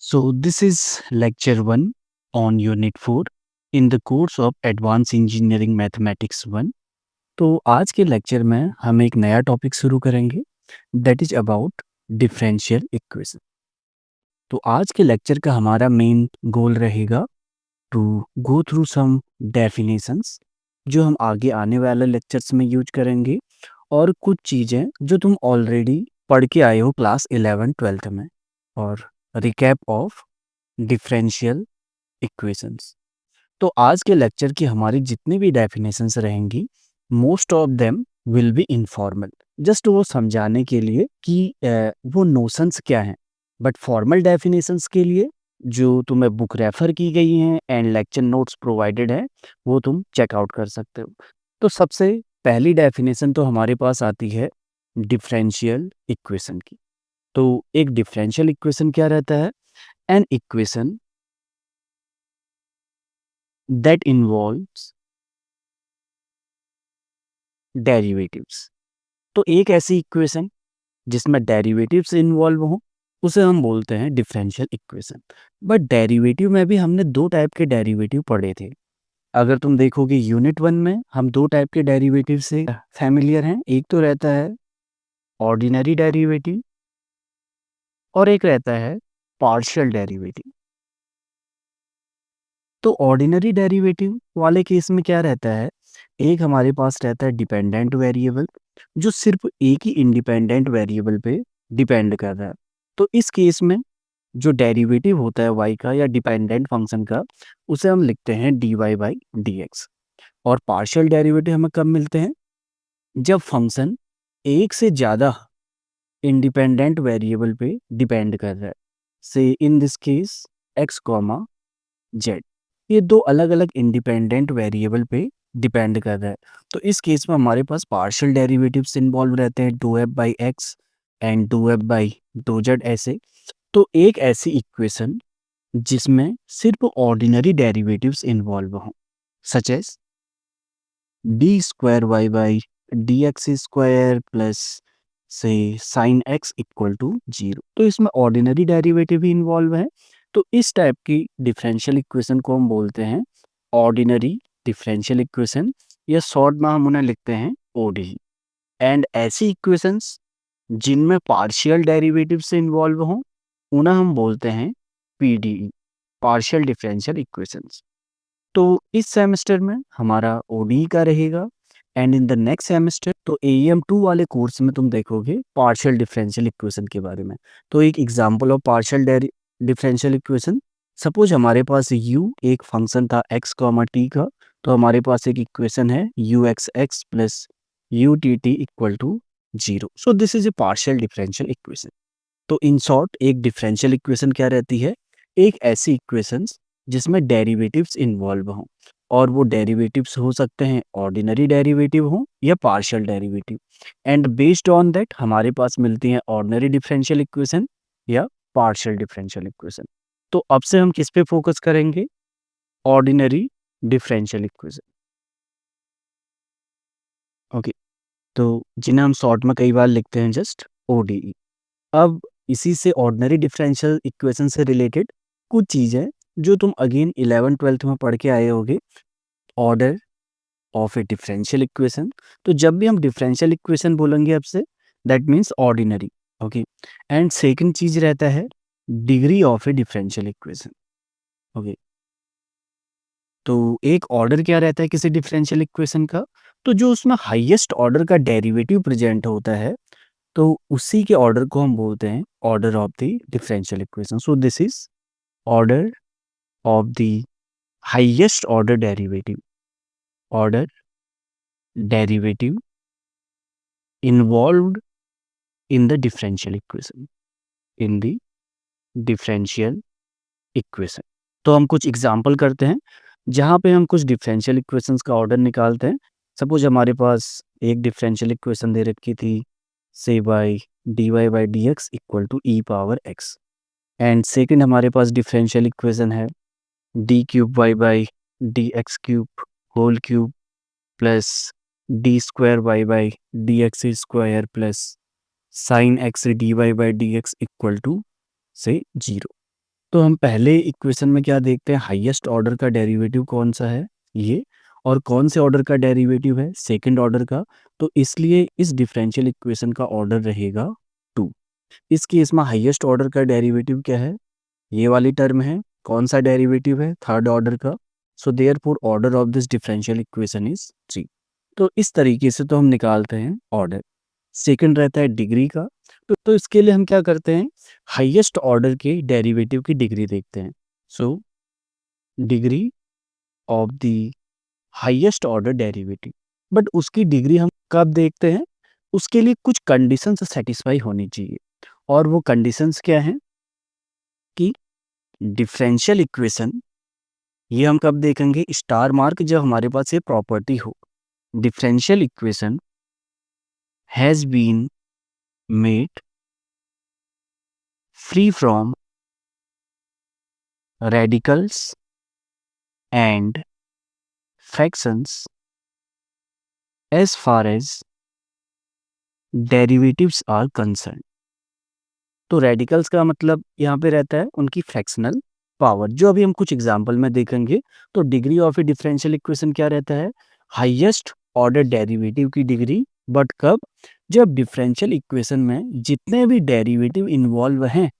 So, this is lecture 1 on Unit 4 in the course of Advanced Engineering Mathematics 1. तो आज के lecture में हम एक नया टॉपिक शुरू करेंगे that is about differential equation. तो आज के लेक्चर का हमारा मेन गोल रहेगा to go through some definitions जो हम आगे आने वाले लेक्चर्स में यूज करेंगे और कुछ चीज़ें जो तुम ऑलरेडी पढ़ के आए हो क्लास 11-12 में और रिकैप ऑफ डिफरेंशियल इक्वेशंस। तो आज के लेक्चर की हमारी जितनी भी डेफिनेशंस रहेंगी most of them will be informal, just वो समझाने के लिए कि वो नोशंस क्या हैं। बट फॉर्मल डेफिनेशंस के लिए जो तुम्हें बुक रेफर की गई हैं एंड लेक्चर नोट्स प्रोवाइडेड हैं वो तुम चेकआउट कर सकते हो। तो सबसे पहली डेफिनेशन तो हमारे पास आती है डिफरेंशियल इक्वेशन की। तो एक डिफरेंशियल इक्वेशन क्या रहता है? An equation that involves derivatives। तो एक ऐसी इक्वेशन जिसमें डेरिवेटिव्स इन्वॉल्व हों उसे हम बोलते हैं डिफरेंशियल इक्वेशन। बट डेरिवेटिव में भी हमने दो टाइप के डेरिवेटिव पढ़े थे। अगर तुम देखोगे यूनिट 1 में हम दो टाइप के डेरिवेटिव से फैमिलियर हैं। एक तो रहता है ऑर्डिनरी डेरिवेटिव और एक रहता है पार्शियल डेरिवेटिव। तो ऑर्डिनरी डेरिवेटिव वाले केस में क्या रहता है, एक हमारे पास रहता है डिपेंडेंट वेरिएबल जो सिर्फ एक ही इंडिपेंडेंट वेरिएबल पे डिपेंड कर रहा है। तो इस केस में जो डेरिवेटिव होता है y का या डिपेंडेंट फंक्शन का उसे हम लिखते हैं dy/dx। और पार्शियल डेरिवेटिव हमें कब मिलते हैं, जब फंक्शन एक से ज़्यादा इंडिपेंडेंट वेरिएबल पे डिपेंड कर रहा है। से इन दिस केस x, जेड, ये दो अलग अलग इंडिपेंडेंट वेरिएबल पे डिपेंड कर रहा है। तो इस केस में हमारे पास पार्शियल डेरिवेटिव्स इन्वॉल्व रहते हैं df/x एंड df/2z ऐसे। तो एक ऐसी इक्वेशन जिसमें सिर्फ ऑर्डिनरी डेरिवेटिव्स इन्वॉल्व हों such as d² y/dx² plus से साइन x इक्वल टू 0। तो इसमें ऑर्डिनरी डेरिवेटिव भी इन्वॉल्व है। तो इस टाइप की डिफरेंशियल इक्वेशन को हम बोलते हैं ऑर्डिनरी डिफरेंशियल इक्वेशन या शॉर्ट में हम उन्हें लिखते हैं ओडीई। एंड ऐसी इक्वेशंस जिनमें पार्शियल डेरिवेटिव से इन्वॉल्व हों उन्हें हम बोलते हैं पीडीई, पार्शियल डिफरेंशियल इक्वेशंस। तो इस सेमेस्टर में हमारा ओडी का रहेगा and in the next semester तो AEM 2 वाले कोर्स में तुम देखोगे पार्शियल डिफरेंशियल इक्वेशन के बारे में। तो एक example of partial differential equation, suppose हमारे पास u एक फंक्शन था x, t का। तो हमारे पास एक इक्वेशन है uxx plus utt equal to 0। So this is a partial differential equation. तो इन शॉर्ट एक डिफरेंशियल इक्वेशन क्या रहती है, एक ऐसी इक्वेशंस जिसमें डेरिवेटिव्स इन्वॉल्व हों और वो डेरिवेटिव्स हो सकते हैं ऑर्डिनरी डेरिवेटिव हों या partial derivative. And based on that हमारे पास मिलती हैं ऑर्डिनरी डिफरेंशियल इक्वेशन या पार्शियल डिफरेंशियल इक्वेशन। तो अब से हम किस पे फोकस करेंगे, ऑर्डिनरी डिफरेंशियल इक्वेशन। ओके, तो जिन्हें हम शॉर्ट में कई बार लिखते हैं जस्ट ओडीई। अब इसी से ऑर्डिनरी डिफरेंशियल इक्वेशन से रिलेटेड कुछ चीज़ें जो तुम अगेन 11-12 में पढ़ के आए होगे, order of A differential equation. तो जब भी हम डिफरेंशियल इक्वेशन बोलेंगे आपसे that means ordinary. Okay, and second चीज रहता है degree of A differential equation. Okay, तो एक ऑर्डर क्या रहता है किसी डिफरेंशियल इक्वेशन का, तो जो उसमें हाईएस्ट ऑर्डर का डेरिवेटिव प्रेजेंट होता है तो उसी के ऑर्डर को हम बोलते हैं order of the differential equation. So this is order of the highest order derivative, order derivative involved in the differential equation, in the differential equation. तो हम कुछ एग्जांपल करते हैं जहाँ पे हम कुछ डिफरेंशियल इक्वेशंस का ऑर्डर निकालते हैं। सपोज हमारे पास एक डिफरेंशियल इक्वेशन दे रखी थी से by dy/dx equal to e⁻x and second हमारे पास डिफरेंशियल इक्वेशन है d³ y/dx³ whole cube plus d² y/dx² plus sine x dy/dx equal to से 0। तो हम पहले इक्वेशन में क्या देखते हैं, हाईएस्ट ऑर्डर का डेरिवेटिव कौन सा है, ये, और कौन से ऑर्डर का डेरिवेटिव है, सेकंड ऑर्डर का। तो इसलिए इस डिफरेंशियल इक्वेशन का ऑर्डर रहेगा 2। इस केस में हाईएस्ट ऑर्डर का डेरिवेटिव क्या है, ये वाली टर्म है। कौन सा डेरिवेटिव है, थर्ड ऑर्डर का। So therefore order of this differential equation is 3। तो इस तरीके से तो हम निकालते हैं ऑर्डर। सेकंड रहता है डिग्री का। तो इसके लिए हम क्या करते हैं, हाईएस्ट ऑर्डर के डेरिवेटिव की डिग्री देखते हैं। So degree of the highest order derivative, but उसकी डिग्री हम कब देखते हैं, उसके लिए कुछ कंडीशंस सेटिस्फाई होनी चाहिए। और वो कंडीशंस क्या हैं कि डिफरेंशियल इक्वेशन, ये हम कब देखेंगे, स्टार मार्क, जब हमारे पास ये प्रॉपर्टी हो, differential equation has been made free from radicals and fractions as far as derivatives are concerned। तो रेडिकल्स का मतलब यहाँ पे रहता है उनकी फ्रैक्शनल पावर, जो अभी हम कुछ एग्जांपल में देखेंगे। तो degree of A differential equation क्या रहता है, हाईएस्ट ऑर्डर डेरिवेटिव की डिग्री। बट कब, जब डिफरेंशियल इक्वेशन में जितने भी डेरिवेटिव इन्वॉल्व हैं,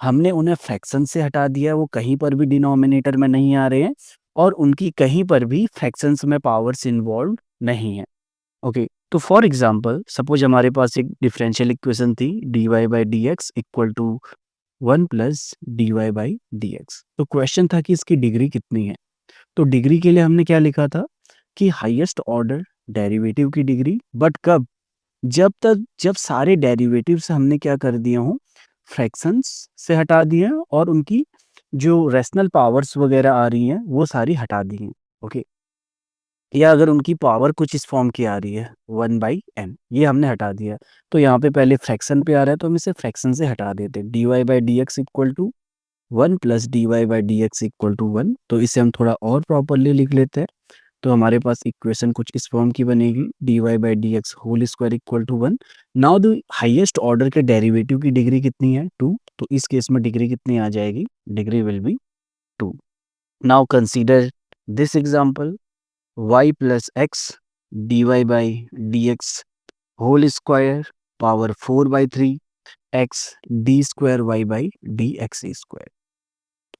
हमने उन्हें फ्रैक्शन से हटा दिया, वो कहीं पर भी डिनोमिनेटर में नहीं आ रहे हैं, और उनकी कहीं पर भी फ्रैक्शंस में पावर्स इन्वॉल्व नहीं है। ओके, तो फॉर एग्जांपल सपोज हमारे पास एक डिफरेंशियल इक्वेशन थी, dy by D X equal to 1 plus dy by D X. तो क्वेश्चन था कि इसकी डिग्री कितनी है। तो डिग्री के लिए हमने क्या लिखा था कि हाईएस्ट ऑर्डर डेरिवेटिव की डिग्री, बट कब, जब सारे डेरिवेटिव से हमने क्या कर दिया हूँ, फ्रैक्शंस से हटा दिए हैं, और उनकी जो रैशनल पावर्स वगैरह आ रही हैं वो सारी हटा दी हैं। ओके, या अगर उनकी पावर कुछ इस फॉर्म की आ रही है 1/n, ये हमने हटा दिया। तो यहाँ पे पहले फ्रैक्शन पे आ रहा है, तो हम इसे फ्रैक्शन से हटा देते हैं। dy by D X equal to 1 plus dy by D X equal to 1। तो इसे हम थोड़ा और प्रॉपरली लिख लेते हैं। तो हमारे पास इक्वेशन कुछ इस फॉर्म की बनेगी, dy by D X whole square equal to 1। Now the highest order के डेरिवेटिव की डिग्री कितनी है, 2। तो इस केस में डिग्री कितनी आ जाएगी, degree will be 2। Now consider this example, y plus X dy by D X whole square power 4/3 x D square y by D X square.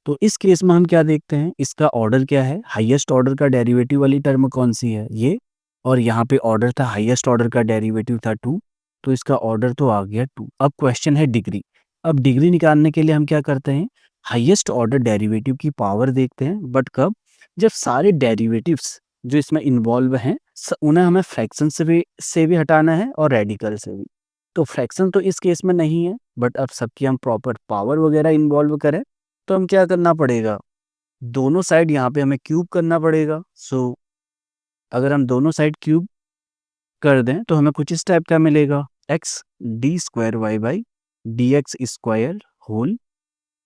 तो इस केस में हम क्या देखते हैं, इसका ऑर्डर क्या है, हाईएस्ट ऑर्डर का डेरिवेटिव वाली टर्म कौन सी है, ये, और यहाँ पे ऑर्डर था, हाईएस्ट ऑर्डर का डेरिवेटिव था 2। तो इसका ऑर्डर तो आ गया 2। अब क्वेश्चन है डिग्री। अब डिग्री निकालने के लिए हम क्या करते हैं, हाईएस्ट ऑर्डर डेरिवेटिव की पावर देखते हैं, बट कब, जब सारे डेरिवेटिव्स जो इसमें इन्वॉल्व हैं, उन्हें हमें फ्रैक्शन से भी हटाना है और रेडिकल से भी। तो फ्रैक्शन तो इस केस में नहीं है, बट अब सबकी हम प्रॉपर पावर वगैरह इन्वॉल्व करें, तो हम क्या करना पड़ेगा, दोनों साइड यहाँ पे हमें क्यूब करना पड़ेगा। सो अगर हम दोनों साइड क्यूब कर दें तो हमें कुछ इस टाइप का मिलेगा, X D square Y by D X square whole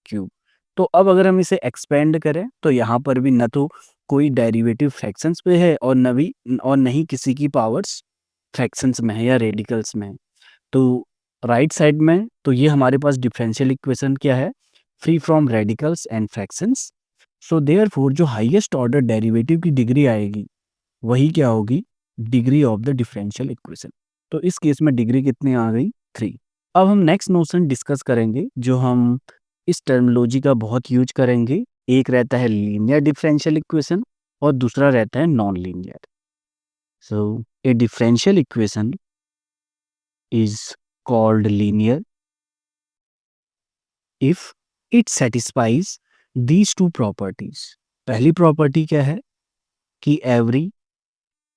cube. तो अब अगर हम इसे एक्सपेंड करें तो यहाँ पर भी न तो कोई डेरिवेटिव फ्रैक्शंस पे है, और नहीं किसी की पावर्स फ्रैक्शंस में है या रेडिकल्स में है। तो राइट साइड में तो ये हमारे पास डिफरेंशियल इक्वेशन क्या है, free from radicals and fractions. So therefore जो हाईएस्ट ऑर्डर डेरिवेटिव की डिग्री आएगी वही क्या होगी, degree of the differential equation. तो इस केस में डिग्री कितनी आ गई, 3। अब हम नेक्स्ट नोशन डिस्कस करेंगे जो हम इस टर्मिनोलॉजी का बहुत यूज करेंगे। एक रहता है लीनियर डिफरेंशियल इक्वेशन और दूसरा रहता है non linear. So A differential equation is called linear if it satisfies these two properties। पहली प्रॉपर्टी क्या है कि every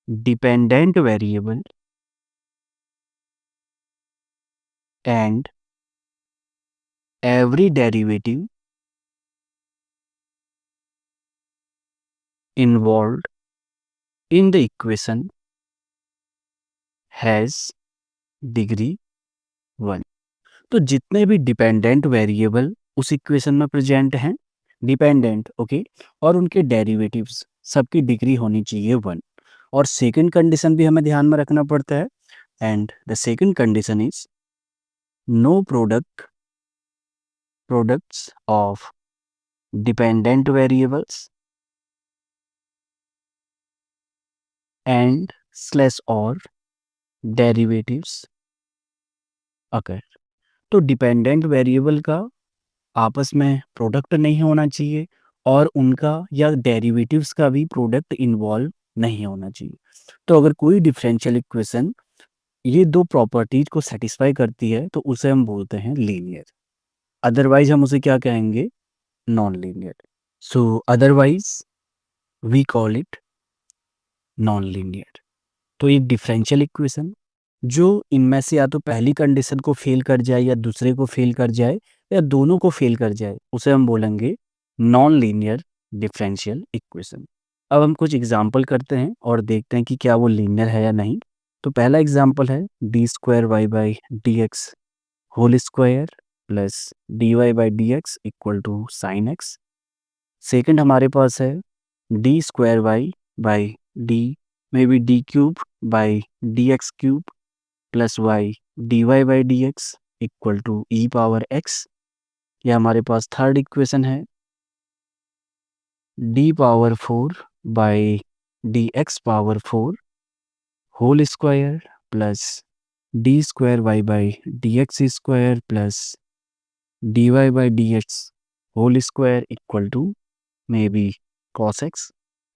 dependent variable and every derivative involved in the equation has degree 1। तो जितने भी डिपेंडेंट वेरिएबल उस इक्वेशन में present हैं, डिपेंडेंट, ओके, और उनके डेरिवेटिव्स सबकी डिग्री होनी चाहिए 1। और सेकंड कंडीशन भी हमें ध्यान में रखना पड़ता है, and the second condition is no products of dependent variables and slash और डेरिवेटिव्स अगर। तो डिपेंडेंट वेरिएबल का आपस में प्रोडक्ट नहीं होना चाहिए और उनका या डेरिवेटिव्स का भी प्रोडक्ट इन्वॉल्व नहीं होना चाहिए। तो अगर कोई डिफरेंशियल इक्वेशन ये दो प्रॉपर्टीज को सेटिस्फाई करती है तो उसे हम बोलते हैं लीनियर, अदरवाइज हम उसे क्या कहेंगे, non linear. So otherwise we call it non linear. तो एक डिफरेंशियल इक्वेशन जो इनमें से या तो पहली कंडीशन को फेल कर जाए या दूसरे को फेल कर जाए या दोनों को फेल कर जाए उसे हम बोलेंगे नॉन लीनियर डिफरेंशियल इक्वेशन। अब हम कुछ एग्जांपल करते हैं और देखते हैं कि क्या वो लीनियर है या नहीं। तो पहला एग्जांपल है D square Y by D X whole square plus D Y by D X equal to sine X. Second हमारे पास है D square Y by D may be D cube by D X cube plus Y D Y by D X equal to E power X. या हमारे पास third equation है D power 4 by D X power 4 whole square plus D square Y by D X square plus D Y by D X whole square equal to may be cos X.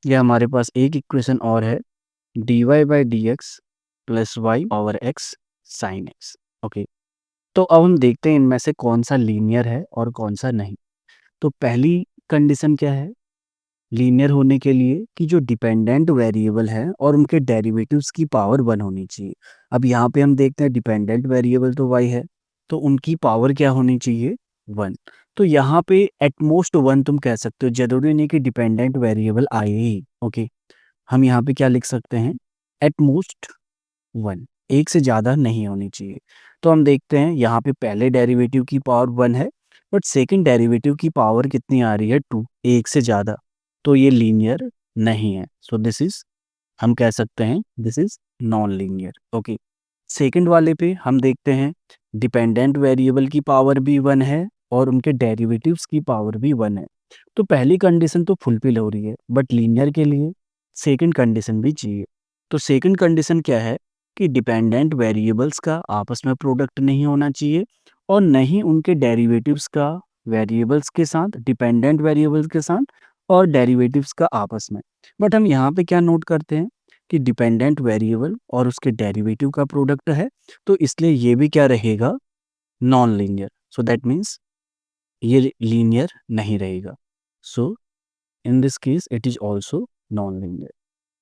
या हमारे पास एक equation और है D Y by D X plus Y power X sine X. Okay, तो अब हम देखते हैं इनमें से कौन सा लीनियर है और कौन सा नहीं। तो पहली कंडीशन क्या है लीनियर होने के लिए कि जो डिपेंडेंट वेरिएबल है और उनके डेरिवेटिव्स की पावर 1 होनी चाहिए। अब यहाँ पे हम देखते हैं डिपेंडेंट वेरिएबल तो y है तो उनकी पावर क्या होनी चाहिए 1। तो यहाँ पे एटमोस्ट 1 तुम कह सकते हो, जरूरी नहीं कि डिपेंडेंट वेरिएबल आए ही। ओके, हम यहाँ पे क्या लिख सकते हैं एटमोस्ट 1, एक से ज़्यादा नहीं होनी चाहिए। तो हम देखते हैं यहाँ पे पहले डेरिवेटिव की पावर 1 है बट सेकंड डेरिवेटिव की पावर कितनी आ रही है 2, एक से ज़्यादा, तो ये लीनियर नहीं है। सो दिस इज, हम कह सकते हैं this is non linear. Okay, second वाले पे हम देखते हैं डिपेंडेंट वेरिएबल की पावर भी 1 है और उनके डेरिवेटिव्स की पावर भी 1 है। तो पहली कंडीशन तो फुलफिल हो रही है बट लीनियर के लिए सेकंड कंडीशन भी चाहिए। तो सेकंड कंडीशन क्या है कि डिपेंडेंट वेरिएबल्स का आपस में प्रोडक्ट नहीं होना चाहिए और न ही उनके डेरिवेटिव्स का वेरिएबल्स के साथ, डिपेंडेंट वेरिएबल्स के साथ और डेरिवेटिव्स का आपस में। बट हम यहाँ पे क्या नोट करते हैं कि डिपेंडेंट वेरिएबल और उसके डेरिवेटिव का प्रोडक्ट है तो इसलिए ये भी क्या रहेगा non linear. So that means ये लीनियर नहीं रहेगा। So in this case it is also non linear.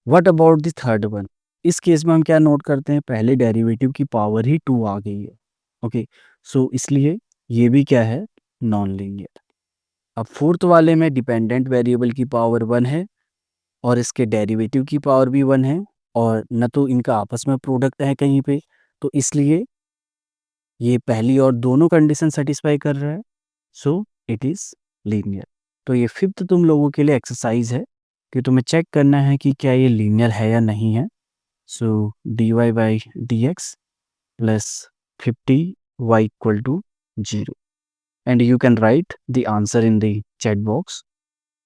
What about the third one, इस केस में हम क्या नोट करते हैं पहले डेरिवेटिव की पावर ही 2 आ गई है। ओके, सो इसलिए ये भी क्या है नॉन लीनियर। अब फोर्थ वाले में डिपेंडेंट वेरिएबल की पावर 1 है और इसके डेरिवेटिव की पावर भी 1 है और न तो इनका आपस में प्रोडक्ट है कहीं पे, तो इसलिए ये पहली और दोनों कंडीशन सेटिस्फाई कर रहा है। So it is linear. तो ये फिफ्थ तुम लोगों के लिए एक्सरसाइज है कि तुम्हें चेक करना है कि क्या ये लीनियर है या नहीं है। So D Y by D X plus 50y equal to 0 and you can write the answer in the chat box.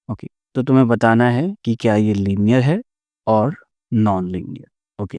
Okay, तो तुम्हें बताना है कि क्या ये लीनियर है और नॉन लीनियर। ओके।